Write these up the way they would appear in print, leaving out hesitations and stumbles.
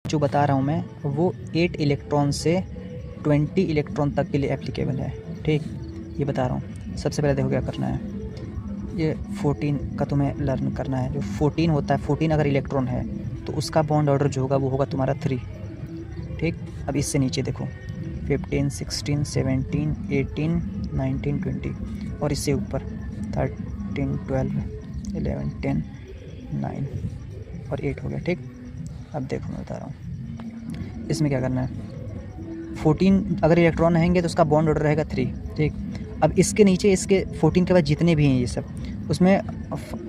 जो बता रहा हूँ मैं वो 8 इलेक्ट्रॉन से 20 इलेक्ट्रॉन तक के लिए एप्लीकेबल है। ठीक, ये बता रहा हूँ। सबसे पहले देखो क्या करना है, ये 14 का तुम्हें लर्न करना है। जो 14 होता है, 14 अगर इलेक्ट्रॉन है तो उसका बॉन्ड ऑर्डर जो होगा वो होगा तुम्हारा 3। ठीक, अब इससे नीचे देखो 15, 16, 17, 18, 19, 20 और इससे ऊपर 13, 12, 11, 10, 9 और 8 हो गया। ठीक, अब देखो मैं बता रहा हूँ इसमें क्या करना है। 14 अगर इलेक्ट्रॉन रहेंगे तो उसका बॉन्ड ऑर्डर रहेगा 3। ठीक, अब इसके नीचे इसके 14 के बाद जितने भी हैं ये सब, उसमें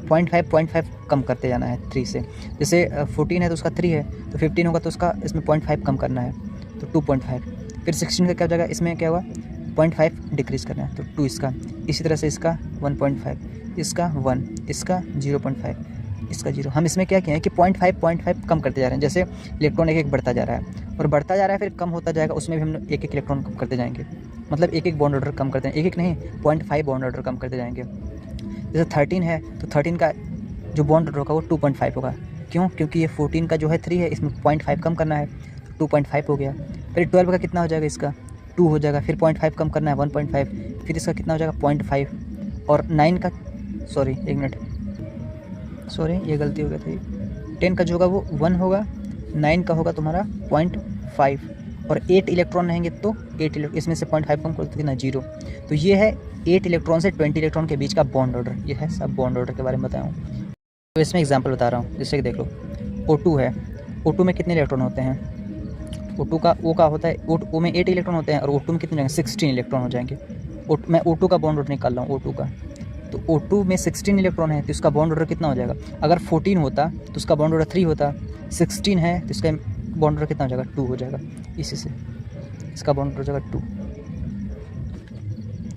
0.5 कम करते जाना है 3 से। जैसे 14 है तो उसका 3 है, तो 15 होगा तो उसका इसमें 0.5 कम करना है तो 2.5। फिर 16 का क्या हो जाएगा, इसमें क्या हुआ 0.5 डिक्रीज़ करना है तो 2 इसका। इसी तरह से इसका 1.5, इसका 1, इसका 0.5, इसका 0। हम इसमें क्या किए हैं कि 0.5 कम करते जा रहे हैं। जैसे इलेक्ट्रॉन एक एक बढ़ता जा रहा है और बढ़ता जा रहा है, फिर कम होता जाएगा, उसमें भी हम एक एक इलेक्ट्रॉन कम करते जाएंगे। मतलब एक एक बॉन्ड ऑर्डर कम करते हैं, एक एक नहीं 0.5 बॉन्ड ऑर्डर कम करते जाएंगे। जैसे 13 है तो 13 का जो बॉन्ड ऑर्डर होगा वो 2.5 होगा। क्यों? क्योंकि ये 14 का जो है 3 है, इसमें 0.5 कम करना है, 2.5 हो गया। फिर 12 का कितना हो जाएगा, इसका 2 हो जाएगा, फिर 0.5 कम करना है 1.5, फिर इसका कितना हो जाएगा 0.5। और 9 का, सॉरी एक मिनट, सॉरी ये गलती हो गई थी। 10 का जो होगा वो 1 होगा, 9 का होगा तुम्हारा 0.5 और 8 इलेक्ट्रॉन रहेंगे तो 8 इलेक्ट्रॉन, इसमें से 0.5 कम करते कितना 0। तो ये है 8 इलेक्ट्रॉन से 20 इलेक्ट्रॉन के बीच का बॉन्ड ऑर्डर। ये है सब बॉन्ड ऑर्डर के बारे में बताया हूँ। तो इसमें एग्जांपल बता रहा हूँ, जैसे कि देख लो O2 है, O2 में कितने इलेक्ट्रॉन होते हैं, O2 का O का होता है, O में 8 इलेक्ट्रॉन होते हैं और O2 में कितने जाएंगे 16 इलेक्ट्रॉन हो जाएंगे। मैं O2 का बॉन्ड ऑर्डर निकाल रहा हूँ, O2 का। तो O2 में 16 इलेक्ट्रॉन है तो इसका बॉन्ड ऑर्डर कितना हो जाएगा। अगर 14 होता तो उसका बॉन्ड ऑर्डर 3 होता, 16 है तो इसका बॉन्ड ऑर्डर कितना हो जाएगा 2 हो जाएगा। इसी से इसका बॉन्ड ऑर्डर हो जाएगा 2।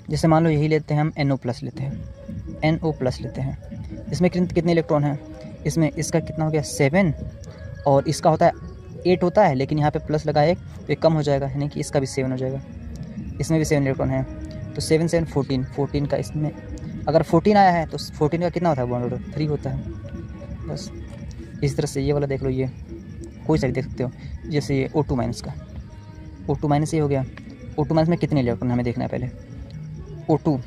जैसे मान लो यही लेते हैं हम NO+ लेते हैं, NO+ लेते हैं, इसमें कितने इलेक्ट्रॉन हैं, इसमें इसका कितना हो गया 7 और इसका होता है 8 होता है, लेकिन यहाँ पे प्लस लगा एक तो एक कम हो जाएगा, यानी कि इसका भी 7 हो जाएगा। इसमें भी 7 इलेक्ट्रॉन है तो 7 7 14, 14 का इसमें अगर 14 आया है तो 14 का कितना होता है बॉन्ड ऑर्डर 3 होता है। बस इस तरह से ये वाला देख लो, ये कोई सा भी देख सकते हो। जैसे ये O2- का, O2- ये हो गया। O2- में कितने इलेक्ट्रॉन हमें देखना है पहले। O2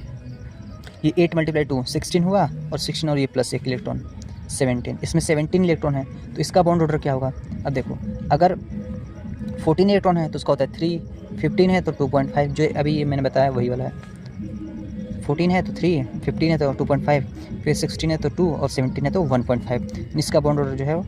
ये 8 × 2 16 हुआ और 16 और ये प्लस 1 इलेक्ट्रॉन 17, इसमें 17 इलेक्ट्रॉन है तो इसका बॉन्ड ऑर्डर क्या होगा। अब देखो अगर 14 इलेक्ट्रॉन है तो उसका होता है 3, 15 है तो 2.5, जो अभी ये मैंने बताया वही वाला है। 14 है तो 3, 15 है तो 2.5, फिर 16 है तो 2 और 17 है तो 1.5। इसका बॉन्ड ऑर्डर जो है